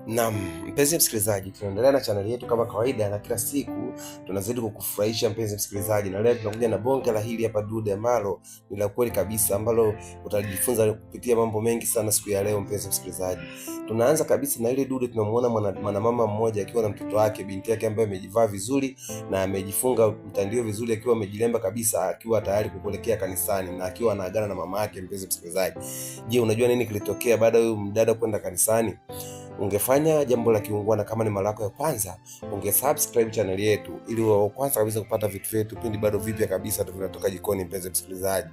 Naam, mpenzi msikilizaji, tunaendelea na channel yetu kama kawaida, na kila siku tunazidi kukufurahisha mpenzi msikilizaji, na leo tunakuja na bonge la hili hapa dude ambalo ni la kweli kabisa, ambalo utajifunza kupitia mambo mengi sana siku ya leo. Mpenzi msikilizaji, tunaanza kabisa na ile dude. Tunamuona mwanamama mmoja akiwa na mtoto wake, binti yake, ambaye amejivaa vizuri na amejifunga mtandio vizuri, akiwa amejilemba kabisa, akiwa tayari kuelekea kanisani na akiwa anaagana na mama yake. Mpenzi msikilizaji, je, unajua nini kilitokea baada ya huyu mdada kwenda kanisani? Ungefanya jambo la kiungwana kama ni mara yako ya kwanza, ungesubscribe channel yetu ili uwe kwanza kabisa kupata vitu vyetu pindi bado vipya kabisa tunatoka jikoni. Mpenzi msikilizaji,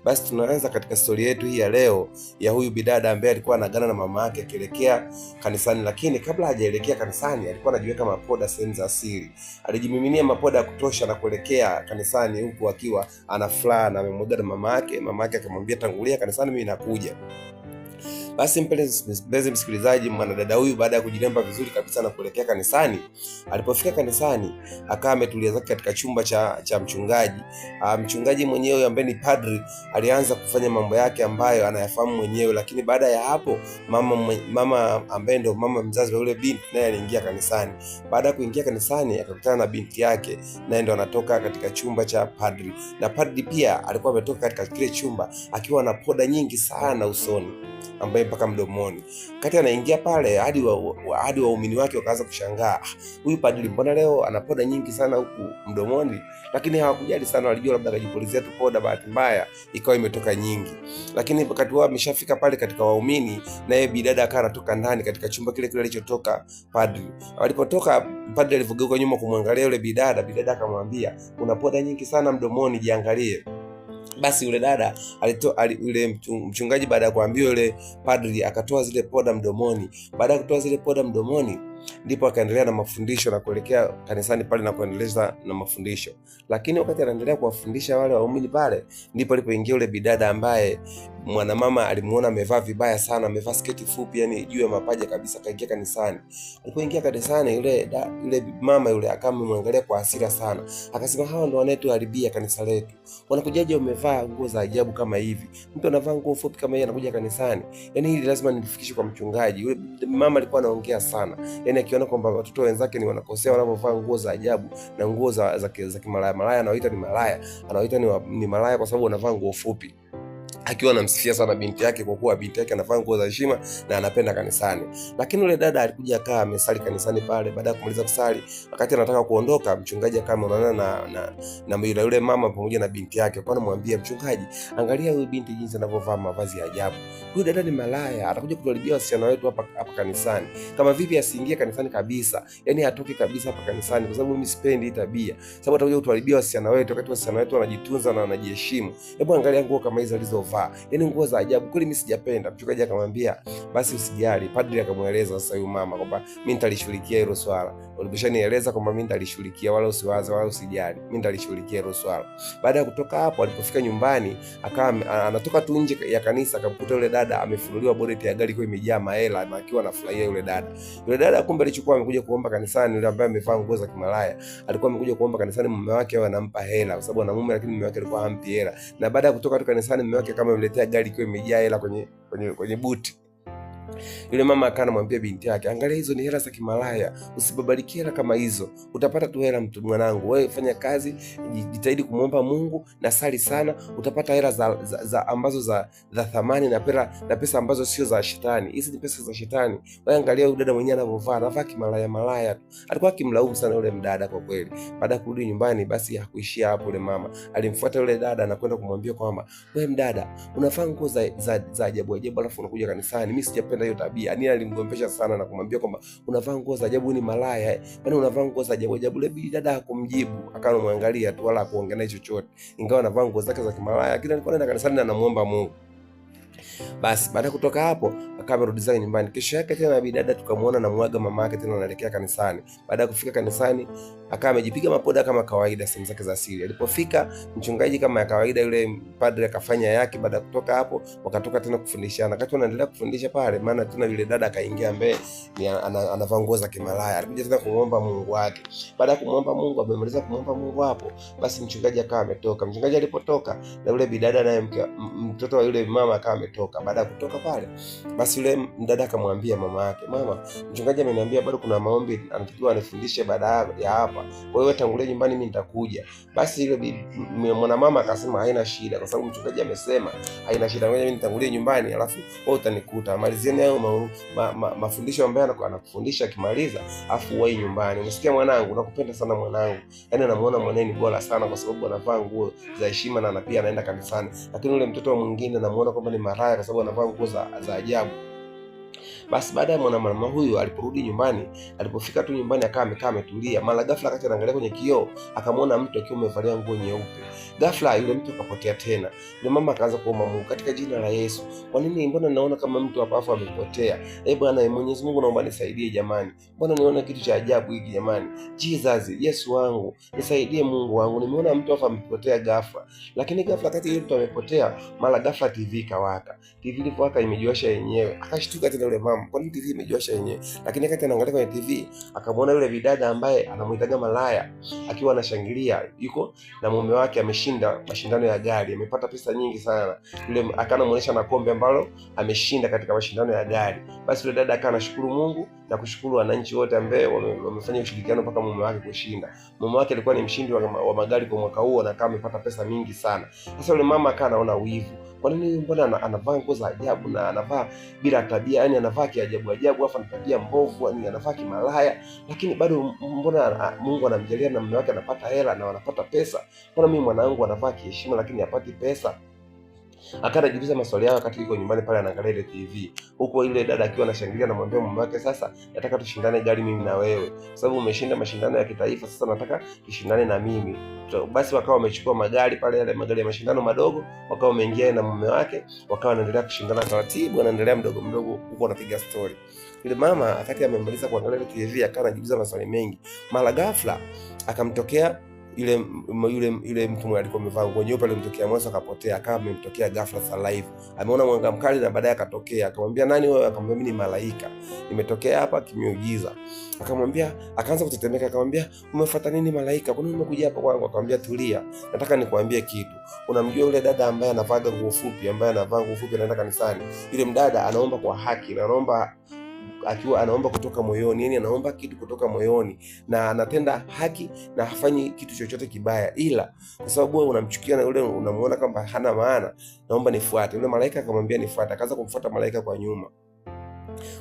basi tunaanza katika story yetu hii ya leo ya huyu bidada ambaye alikuwa anagana na mama yake akielekea kanisani, lakini kabla hajaelekea kanisani alikuwa anajiweka mapoda sehemu za asili. Alijimiminia mapoda ya kutosha na kuelekea kanisani huku akiwa ana furaha na amemwaga na mama yake. Mama yake akamwambia, tangulia kanisani, mimi nakuja. Basi mpenzi msikilizaji, mwanadada huyu baada ya kujilemba vizuri kabisa na kuelekea kanisani, alipofika kanisani akawa ametulia zake katika chumba cha mchungaji. Mchungaji mwenyewe ambaye ni padri alianza kufanya mambo yake ambayo anayafahamu mwenyewe, lakini baada ya hapo mama ambaye ndio mama mzazi wa yule binti naye aliingia kanisani. Baada ya kuingia kanisani akakutana na binti yake, naye ndo anatoka katika chumba cha padri, na padri pia alikuwa ametoka katika kile chumba akiwa na poda nyingi sana usoni ambaye mpaka mdomoni. Kati anaingia pale hadi waumini wake wakaanza kushangaa, huyu padri mbona leo ana poda nyingi sana huku mdomoni? Lakini hawakujali sana, walijua labda akajipulizia tu poda, bahati mbaya ikawa imetoka nyingi. Lakini wakati wao ameshafika pale katika waumini, naye bidada akawa anatoka ndani katika chumba kile kile alichotoka padri. Walipotoka, padri alivogeuka nyuma kumwangalia yule bidada, bidada akamwambia, una poda nyingi sana mdomoni, jiangalie. Basi yule dada yule mchungaji baada ya kuambia yule padri akatoa zile poda mdomoni. Baada ya kutoa zile poda mdomoni, ndipo akaendelea na mafundisho na kuelekea kanisani pale na kuendeleza na mafundisho. Lakini wakati anaendelea kuwafundisha wale waumini pale, ndipo alipoingia yule bidada ambaye mwanamama alimuona amevaa vibaya sana, amevaa sketi fupi, yani juu ya mapaja kabisa, kaingia kanisani. Alipoingia kanisani, yule mama yule akamwangalia kwa hasira sana, akasema, hawa ndio wanaotuharibia kanisa letu. Wanakujaje umevaa nguo za ajabu kama hivi? Mtu anavaa nguo fupi kama hii anakuja kanisani? Yani hili lazima nilifikishe kwa mchungaji. Yule mama alikuwa anaongea sana, yani akiona kwamba watoto wenzake ni wanakosea wanapovaa nguo za ajabu na nguo za kimalaya. Malaya anaoita ni malaya, anaoita ni malaya kwa sababu anavaa nguo fupi, akiwa anamsifia sana binti yake kwa kuwa binti yake anavaa nguo za heshima na anapenda kanisani. Lakini yule dada alikuja akaa amesali kanisani pale. Baada ya kumaliza kusali, wakati anataka kuondoka, mchungaji akawa anaonana na yule mama pamoja na binti yake, kwa anamwambia mchungaji, angalia huyu binti jinsi anavyovaa mavazi ya ajabu. Huyu dada ni malaya, atakuja kutuharibia wasichana wetu hapa kanisani. Kama vipi asiingie kanisani kabisa, yani atoke kabisa hapa kanisani, kwa sababu mimi sipendi hii tabia, sababu atakuja kutuharibia wasichana wetu wakati wasichana wetu wanajitunza na wanajiheshimu. Hebu angalia nguo kama hizo alizovaa, yani nguo za ajabu kweli, mimi sijapenda. Mchungaji akamwambia, basi usijali. Padri akamweleza sasa huyu mama kwamba mimi nitalishughulikia hilo swala, ulibishanieleza kwamba mimi nitalishughulikia, wala usiwaze wala usijali, mimi nitalishughulikia hilo swala. Baada ya kutoka hapo, alipofika nyumbani, akawa anatoka tu nje ya kanisa, akamkuta yule dada amefunuliwa bonnet ya gari kwa imejaa mahela na akiwa anafurahia yule dada. Yule dada kumbe alichukua amekuja kuomba kanisani, yule ambaye amevaa nguo za kimalaya alikuwa amekuja kuomba kanisani mume wake awe anampa hela, kwa sababu ana mume, lakini mume wake alikuwa hampi hela. Na baada ya kutoka tu kanisani, mume wake kama amemletea gari kwa imejaa hela kwenye buti. Yule mama akanamwambia binti yake, angalia hizo ni hela za kimalaya, usibabariki hela kama hizo, utapata tu hela mwanangu. Wewe fanya kazi, jitahidi kumuomba Mungu na sali sana, utapata hela za ambazo za thamani na pesa ambazo sio za shetani. Hizi ni pesa za shetani. Wewe angalia huyu dada mwenyewe anavyovaa, anavaa kimalaya tu. Alikuwa akimlaumu sana yule mdada kwa kweli. Baada ya kurudi nyumbani, basi hakuishia hapo. Yule mama alimfuata yule dada na kwenda kumwambia kwamba, wewe mdada, unavaa nguo za ajabu alafu unakuja kanisani, mimi sijapenda hiyo tabia. Yani alimgombesha sana na kumwambia kwamba unavaa nguo za ajabu, ni malaya, yani unavaa nguo za ajabu. Yule dada hakumjibu, akawa anamwangalia tu wala hakuongea naye chochote, ingawa anavaa nguo zake za kimalaya, lakini alikuwa anaenda kanisani na anamuomba Mungu. Basi baada ya kutoka hapo akawa amerudi zake nyumbani. Kesho yake tena bidada tukamuona na mwaga mama yake tena anaelekea kanisani. Baada ya kufika kanisani akawa amejipiga mapoda kama kawaida, sehemu zake za asili. Alipofika mchungaji kama ya kawaida, yule padre akafanya yake. Baada ya kutoka hapo wakatoka tena kufundishana. Wakati wanaendelea kufundisha pale, maana tena yule dada akaingia ambaye anavaa nguo za kimalaya, alikuja tena kumuomba Mungu wake. Baada ya kumuomba Mungu, amemaliza kumuomba Mungu hapo, basi mchungaji akawa ametoka. Mchungaji alipotoka na yule bidada naye mtoto wa yule mama akawa ametoka. Baada ya kutoka pale, basi yule mdada akamwambia mama yake, mama, mchungaji ameniambia bado kuna maombi anatakiwa anifundishe baada ya hapa, kwa hiyo tangulia nyumbani, mimi nitakuja. Basi yule mwanamama akasema haina shida, kwa sababu mchungaji amesema haina shida, ngoja mimi nitangulie nyumbani, alafu wewe utanikuta. Malizieni hayo mafundisho ambayo anakufundisha, akimaliza afu wewe nyumbani. Unasikia mwanangu, nakupenda sana mwanangu. Yaani anamuona mwanae ni bora sana kwa sababu anavaa nguo za heshima na pia anaenda kanisani. Lakini yule mtoto mwingine anamuona kwamba ni maraya kwa sababu anavaa nguo za ajabu. Basi baada ya mwanamama huyu aliporudi nyumbani, alipofika tu nyumbani akawa amekaa ametulia, mara ghafla akati anaangalia kwenye kioo akamwona mtu akiwa amevalia nguo nyeupe. Ghafla yule mtu akapotea tena. Yule mama akaanza kuomba Mungu, katika jina la Yesu, kwa nini mbona naona kama mtu hapa afa amepotea? Bwana Mwenyezi Mungu, naomba nisaidie jamani. Mbona niona kitu cha ajabu hiki jamani? Jesus, Yesu wangu, nisaidie Mungu wangu. Nimeona mtu hapa amepotea ghafla. Lakini ghafla kati yule mtu amepotea, mara ghafla TV ikawaka. TV ilipowaka imejiwasha yenyewe. Akashtuka tena yule mama, kwa nini TV imejiwasha yenyewe? Lakini wakati anaangalia kwenye TV akamwona yule bidada ambaye anamuitaga malaya akiwa anashangilia, yuko na mume wake ameshinda mashindano ya gari, amepata pesa nyingi sana. Yule akanamuonesha na kombe ambalo ameshinda katika mashindano ya gari. Basi yule dada akanashukuru Mungu na kushukuru wananchi wote ambao wamefanya ushirikiano mpaka mume wake kushinda. Mume wake alikuwa ni mshindi wa magari kwa mwaka huo na kama amepata pesa mingi sana. Sasa yule mama akawa anaona wivu. Kwa nini mbona anavaa nguo za ajabu na anavaa bila tabia, yani anavaa kiajabu ajabu, afa tabia mbovu, yani anavaa kimalaya, lakini bado mbona Mungu anamjalia na mume wake anapata hela na wanapata pesa? Mbona mimi mwanangu anavaa kiheshima lakini hapati pesa? Akajiuliza maswali yao wakati yuko nyumbani pale anaangalia ile TV. Huko ile dada akiwa anashangilia na mwambia mume wake, sasa nataka tushindane gari mimi na wewe. Sababu umeshinda mashindano ya kitaifa, sasa nataka tushindane na mimi. Basi wakawa wamechukua magari pale, yale magari ya mashindano madogo, wakawa wameingia na mume wake, wakawa wanaendelea kushindana taratibu, wanaendelea mdogo mdogo huko wanapiga story. Yule mama wakati amemaliza kuangalia ile TV akawa anajiuliza maswali mengi. Mara ghafla akamtokea yule mtu alikuwa amevaa nguo nyeupe, alimtokea mwanzo akapotea, akawa amemtokea ghafla za live. Ameona mwanga mkali na baadaye akatokea. Akamwambia nani wewe? Akamwambia mimi ni malaika. Nimetokea hapa kimiujiza. Akamwambia, akaanza kutetemeka, akamwambia umefuata nini malaika? Kwa nini umekuja hapa kwangu? Akamwambia tulia. Nataka nikuambie kitu. Unamjua yule dada ambaye anavaa nguo fupi, anaenda kanisani? Yule mdada anaomba kwa haki, na anaomba akiwa anaomba kutoka moyoni, yani anaomba kitu kutoka moyoni na anatenda haki na hafanyi kitu chochote kibaya, ila kwa sababu wewe unamchukia na yule unamuona kwamba hana maana, naomba nifuate. Yule malaika akamwambia nifuate. Akaanza kumfuata malaika kwa nyuma.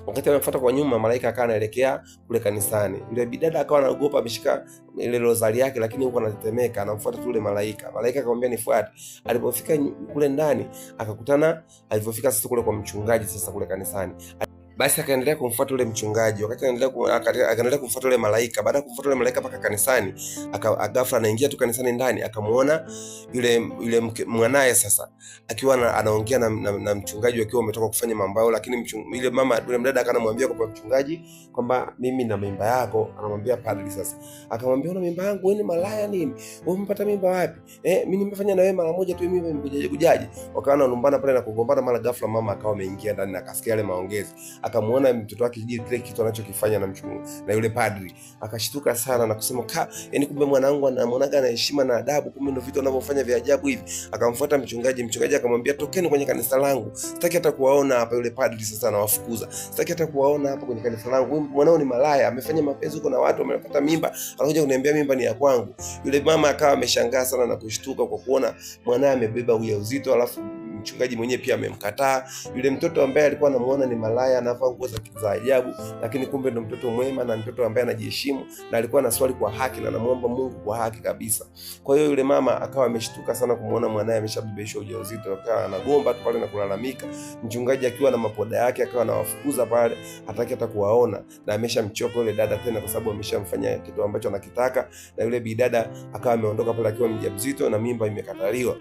Wakati anafuata kwa nyuma, malaika akawa anaelekea kule kanisani. Yule bidada akawa anaogopa, ameshika ile rozari yake, lakini huko anatetemeka, anamfuata tu yule malaika. Malaika akamwambia nifuate. Alipofika kule ndani akakutana, alipofika sasa kule kwa mchungaji sasa kule kanisani. Basi akaendelea kumfuata yule mchungaji. Wakati akaendelea kumfuata yule malaika. Baada ya kumfuata yule malaika mpaka kanisani, ghafla anaingia tu kanisani ndani, akamuona yule mwanae sasa akiwa anaongea na mchungaji wakiwa wametoka kufanya mambo yao. Lakini yule mdada akanamwambia kwa mchungaji kwamba mimi na mimba yako. Anamwambia padri sasa. Akamwambia una mimba yangu, wewe ni malaya nini? Wewe umepata mimba wapi? Mimi nimefanya na wewe mara moja tu, mimi nimekujaje? Wakawa wanalumbana pale na kugombana. Mara ghafla mama akawa ameingia ndani na akasikia yale maongezi. Akamuona mtoto wake kile kitu anachokifanya na yule padri. Akashtuka sana na kusema yani kumbe mwanangu anamuonaga na heshima na adabu, kumbe ndio vitu anavyofanya vya ajabu hivi. Akamfuata mchungaji. Mchungaji akamwambia tokeni kwenye kanisa langu, sitaki hata kuwaona hapa. Yule padri sasa anawafukuza, sitaki hata kuwaona hapa kwenye kanisa langu. Mwanao ni malaya, amefanya mapenzi huko na watu, amepata mimba, anakuja kuniambia mimba ni ya kwangu. Yule mama akawa ameshangaa sana na kushtuka kwa kuona mwanae amebeba ujauzito, alafu mchungaji mwenyewe pia amemkataa. Yule mtoto ambaye alikuwa anamuona ni malaya, anavaa nguo za ajabu, lakini kumbe ndo mtoto mwema na mtoto ambaye anajiheshimu na alikuwa anaswali kwa haki na anamuomba Mungu kwa haki kabisa. Kwa hiyo yule mama akawa ameshtuka sana kumuona mwanae ameshabebeshwa ujauzito, akawa anagomba tu pale na kulalamika. Mchungaji akiwa na mapoda yake akawa anawafukuza pale, hataki hata kuwaona na ameshamchoka yule dada tena kwa sababu ameshamfanyia kitu ambacho anakitaka, na yule bidada akawa ameondoka pale akiwa mjamzito na mimba imekataliwa.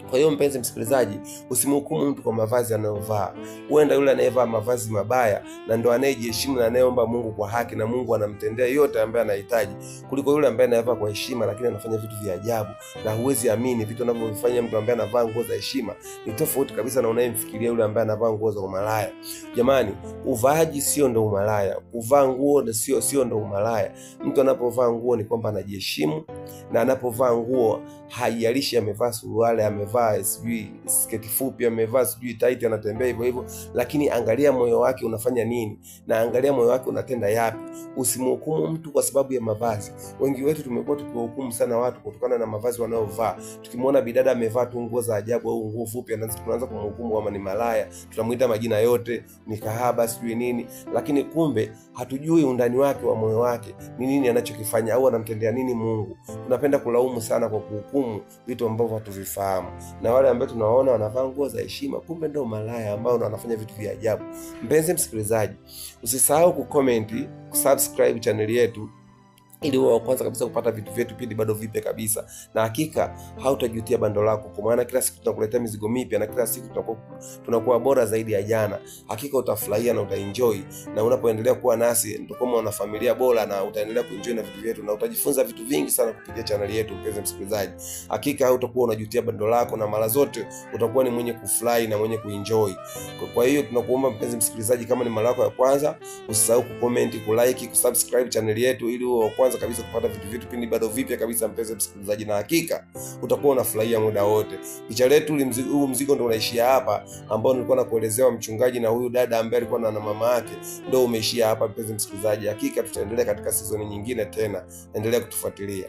Kwa hiyo mpenzi msikilizaji, usimhukumu mtu kwa mavazi anayovaa. Huenda yule anayevaa mavazi mabaya na ndo anayejiheshimu na anayeomba Mungu kwa haki na Mungu anamtendea yote ambaye anahitaji, kuliko yule ambaye anavaa kwa heshima lakini anafanya vitu vya ajabu. Na huwezi amini vitu anavyofanya mtu ambaye anavaa nguo za heshima ni tofauti kabisa na unayemfikiria yule ambaye anavaa nguo za umalaya. Jamani, uvaaji sio ndo umalaya. Kuvaa nguo sio ndo umalaya. Mtu anapovaa nguo ni kwamba anajiheshimu, na anapovaa nguo haijalishi amevaa suruali, amevaa amevaa sijui sketi fupi, amevaa sijui tight, anatembea hivyo hivyo, lakini angalia moyo wake unafanya nini, na angalia moyo wake unatenda yapi. Usimhukumu mtu kwa sababu ya mavazi. Wengi wetu tumekuwa tukiwahukumu sana watu kutokana na mavazi wanayovaa. Tukimwona bidada amevaa tu nguo za ajabu au nguo fupi, tunaanza kumhukumu kama ni malaya, tunamuita majina yote, ni kahaba, sijui nini, lakini kumbe hatujui undani wake wa moyo wake ni nini anachokifanya au anamtendea nini Mungu. Tunapenda kulaumu sana kwa kuhukumu vitu ambavyo hatuvifahamu, na wale ambao tunaona wanavaa nguo za heshima, kumbe ndio malaya ambao wanafanya vitu vya ajabu. Mpenzi msikilizaji, usisahau kucomment, kusubscribe channel yetu ili uwe wa kwanza kabisa kupata vitu vyetu pindi bado vipya kabisa, na hakika hautajutia bando lako, kwa maana kila siku tunakuletea mizigo mipya na kila siku tunakuwa bora zaidi ya jana. Hakika utafurahia na utaenjoy, na unapoendelea kuwa nasi ndio kama una familia bora, na utaendelea kuenjoy na vitu vyetu na utajifunza vitu vingi sana kupitia channel yetu. Mpenzi msikilizaji, hakika hautakuwa unajutia bando lako, na mara zote utakuwa ni mwenye kufurahi na mwenye kuenjoy. Kwa hiyo tunakuomba mpenzi msikilizaji, kama ni mara yako ya kwanza, usisahau kucomment, kulike, kusubscribe channel yetu ili uwe kwanza kabisa kupata vitu vyetu pindi bado vipya kabisa. Mpenzi msikilizaji, na hakika utakuwa unafurahia muda wote. Picha letu huu mzigo ndio unaishia hapa, ambao nilikuwa nakuelezewa mchungaji na huyu dada ambaye alikuwa na mama yake, ndio umeishia hapa. Mpenzi msikilizaji, hakika tutaendelea katika season nyingine tena, endelea kutufuatilia.